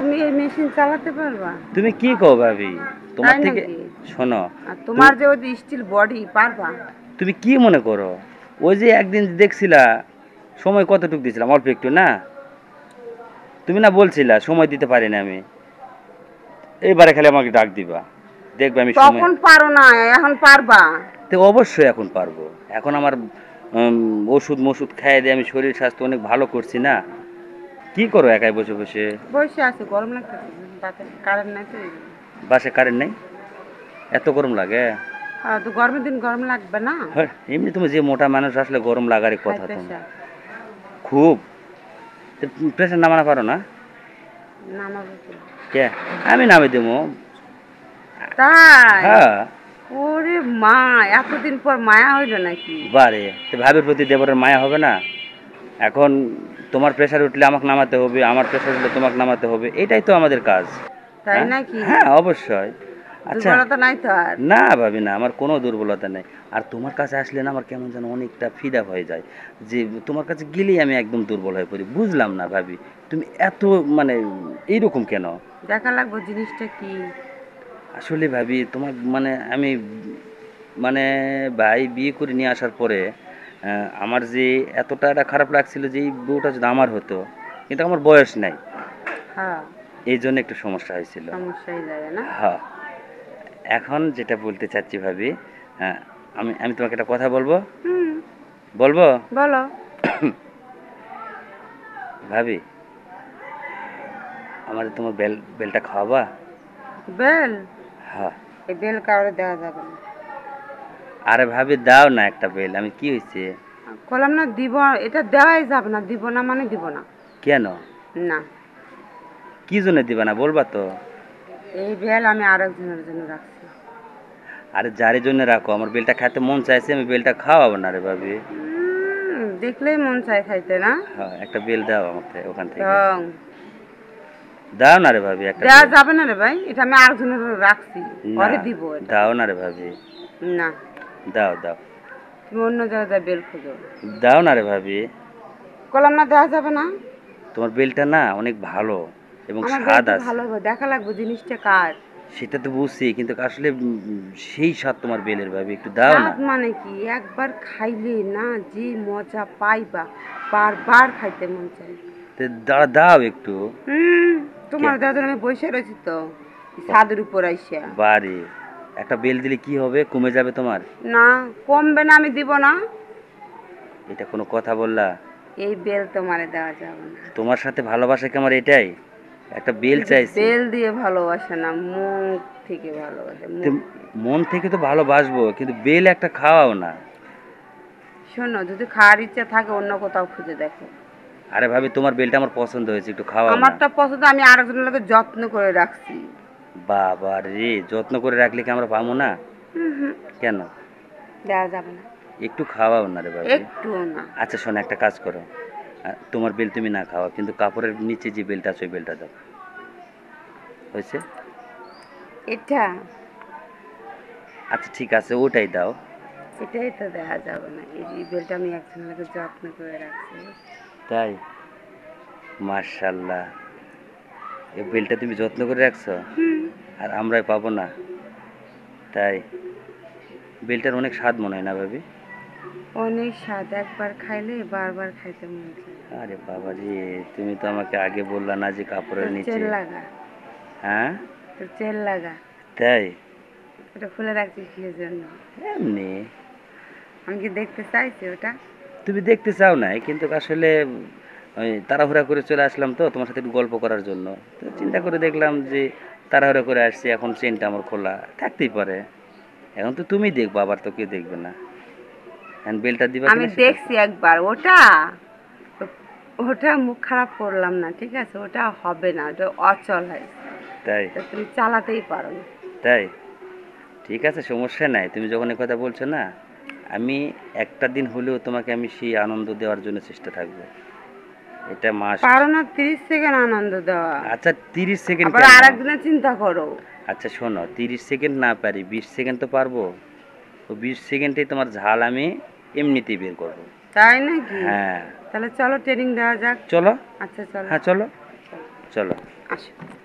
তুমি এই মেশিন চালাতে পারবা? তুমি কি কও ভাবি? তোমার তাই থেকে নাকি? শোনো, আর তোমার যে ওই স্টিল বডি, পারবা? তুমি কি মনে করো? ওই যে একদিন দেখছিলা সময় কতটুকু দিয়েছিলাম, অল্প একটু না? তুমি না বলছিলা সময় দিতে পারি না আমি, এইবারে খালি আমাকে ডাক দিবা, দেখবে আমি সময়। তখন পারো না, এখন পারবা? তো অবশ্যই এখন পারবো। এখন আমার ওষুধ মষুধ খাইয়ে দিয়ে আমি শরীর স্বাস্থ্য অনেক ভালো করছি না। কি করো একাই বসে বসে? বসে আছে, গরম লাগতেছে, বাতাস কারেন্ট নাই তো এই জন্য। বাসায় কারেন্ট নেই? এত গরম লাগে? তো গরমের দিন গরম লাগবে না? হ্যাঁ, এমনি তুমি যে মোটা মানুষ, আসলে গরম লাগারই হাই কথা তোমার। প্রেশার। খুব। প্রেশার নামানো পারো না? নামাবো তো। কে? আমি নামে দেবো। তাই? হ্যাঁ। ওরে মা, এতদিন পর মায়া হইল নাকি? বারে তো ভাবির প্রতি দেবরের মায়া হবে না? এখন তোমার প্রেশার উঠলে আমাকে নামাতে হবে, আমার প্রেশার উঠলে তোমাকে নামাতে হবে, এটাই তো আমাদের কাজ। তাই হ্যাঁ, নাকি? হ্যাঁ, অবশ্যই। আচ্ছা। দুর্বলতা নাই তো আর? না ভাবি না, আমার কোনো দুর্বলতা নেই। আর তোমার কাছে আসলে না আমার কেমন যেন অনেকটা ফিদা হয়ে যায়, যে তোমার কাছে গেলেই আমি একদম দুর্বল হয়ে পড়ি। বুঝলাম না ভাবি, তুমি এত মানে এইরকম কেন? দেখা লাগবো জিনিসটা কি। আসলে ভাবি তোমার মানে আমি মানে ভাই বিয়ে করে নিয়ে আসার পরে আমার যে এতটা একটা খারাপ লাগছিল যে এই বউটা যদি আমার হতো, কিন্তু আমার বয়স নাই, হ্যাঁ। এই জন্য একটু সমস্যা হয়েছিল। সমস্যাই যায় না? হ্যাঁ। এখন যেটা বলতে চাচ্ছি ভাবি, হ্যাঁ, আমি তোমাকে একটা কথা বলবো। হুম। বলবো? বলো। ভাবি, আমার তোমার বেলটা খাওয়াবা? বেল? হ্যাঁ। এই বেল কাউরে দেওয়া যাবে না। আরে ভাবি দাও না একটা বেল, আমি কি হয়েছে? বললাম না দিব, এটা দেওয়াই যাবে না, দিব না মানে দিব না। কেন? না। কি জন্য দিবা না বলবা তো? এই বেল আমি আরেকজনের জন্য রাখছি। আরে যার জন্য রাখো, আমার বেলটা খাইতে মন চাইছে, আমি বেলটা খাওয়াবো না রে ভাবি। দেখলেই মন চায় খাইতে না? হ্যাঁ, একটা বেল দাও আমাকে ওখান থেকে। ঢং। দাও না রে ভাবি একটা দেওয়া বেল। যাবে না রে ভাই, এটা আমি আরেকজনের রাখছি, না, পরে দিব এটা। দাও না রে ভাবি। না। দাও দাও। তুমি অন্য জায়গায় বেল খোঁজো। দাও না রে ভাবি। বললাম না দেওয়া যাবে না। তোমার বেলটা না অনেক ভালো এবং আমার বেল স্বাদ তো আছে। ভালো হবে, দেখা লাগবে জিনিসটা কার। সেটা তো বুঝছি, কিন্তু আসলে সেই স্বাদ তোমার বেলের ভাবি, একটু দাও না। স্বাদ মানে কি, একবার খাইলে না যে মজা পাইবা, বারবার খাইতে মন চাই। তো দাও একটু। হুম। কে? তোমার দাদা আমি বসে রয়েছি তো, ছাদের উপর আইসা। বাড়ি একটা বেল দিলে কি হবে, কমে যাবে তোমার? না, কমবে না, আমি দিব না। এটা কোনো কথা বললা? এই বেল তোমারে দেওয়া যাবে না। তোমার সাথে ভালোবাসা কি আমার এটাই? একটা বেল শুধু চাইছি। বেল দিয়ে ভালোবাসে না, মুখ থেকে ভালোবাসে, তো মুখ থেকে। মন থেকে তো ভালোবাসবো, কিন্তু বেল একটা খাওয়াও না। শোনো, যদি খাওয়ার ইচ্ছা থাকে অন্য কোথাও খুঁজে দেখো। আরে ভাবি তোমার বেলটা আমার পছন্দ হয়েছে, একটু খাওয়াও না। আমারটা পছন্দ, আমি আরেকজনের লোকে যত্ন করে রাখছি। বাবা রে, যত্ন করে রাখলে কি আমরা পাবো না? হুম। কেন? দেওয়া যাবে না। একটু খাওয়াও না রে ভাবি। একটুও না। আচ্ছা শোনো, একটা কাজ করো, তোমার বেল তুমি না খাওয়া, কিন্তু কাপড়ের নিচে যে বেলটা আছে ওই বেলটা দাও। হয়েছে? এটা? আচ্ছা ঠিক আছে, ওটাই দাও। এটাই তো দেওয়া যাবে না, এই বেলটা আমি একজনের লোকে যত্ন করে রাখছি। তাই? মার্শাল্লাহ, এই বেলটা তুমি যত্ন করে রাখছো, হুম। আর আমরাই পাবো না? তাই? বেলটার অনেক স্বাদ মনে হয় না ভাবি? অনেক স্বাদ, একবার খাইলে বারবার খাইতে মন চায়। আরে বাবা রে, তুমি তো আমাকে আগে বললা না যে কাপড়ের তোর নিচে। চেল লাগা। হ্যাঁ? তোর চেল লাগা। তাই? ওটা খুলে রাখছিস কি জন্য? এমনি। আমি কি দেখতে চাইছি ওটা? তুমি দেখতে চাও নাই, কিন্তু আসলে ওই তাড়াহুড়া করে চলে আসলাম তো তোমার সাথে একটু গল্প করার জন্য। তো চিন্তা করে দেখলাম যে তাড়াহুড়া করে আসছি, এখন চেনটা আমার খোলা থাকতেই পারে। এখন তো তুমি দেখবো, আবার তো কেউ দেখবে না। এখন বেলটা দিবা আমি কিনা সেটা। দেখছি একবার ওটা। ওটা মুখ খারাপ করলাম না, ঠিক আছে, ওটা হবে না, ওটা অচল হয়। তাই? তা তুমি চালাতেই পারো না। তাই? ঠিক আছে, সমস্যা নাই। তুমি যখন এই কথা বলছো না, আমি একটা দিন হলেও তোমাকে আমি সেই আনন্দ দেওয়ার জন্য চেষ্টা থাকবো, এটা মাস্ট। পারো না 30 সেকেন্ড আনন্দ দেওয়া? আচ্ছা 30 সেকেন্ড আবার কেন? আর একদিনের চিন্তা করো। আচ্ছা শোনো, 30 সেকেন্ড না পারি, 20 সেকেন্ড তো পারবো। তো 20 সেকেন্ডেই তোমার ঝাল আমি এমনিতেই বের করবো। তাই নাকি? হ্যাঁ। তাহলে চলো ট্রেনিং দেওয়া যাক। চলো। আচ্ছা চলো। হ্যাঁ চলো। চলো। আসো।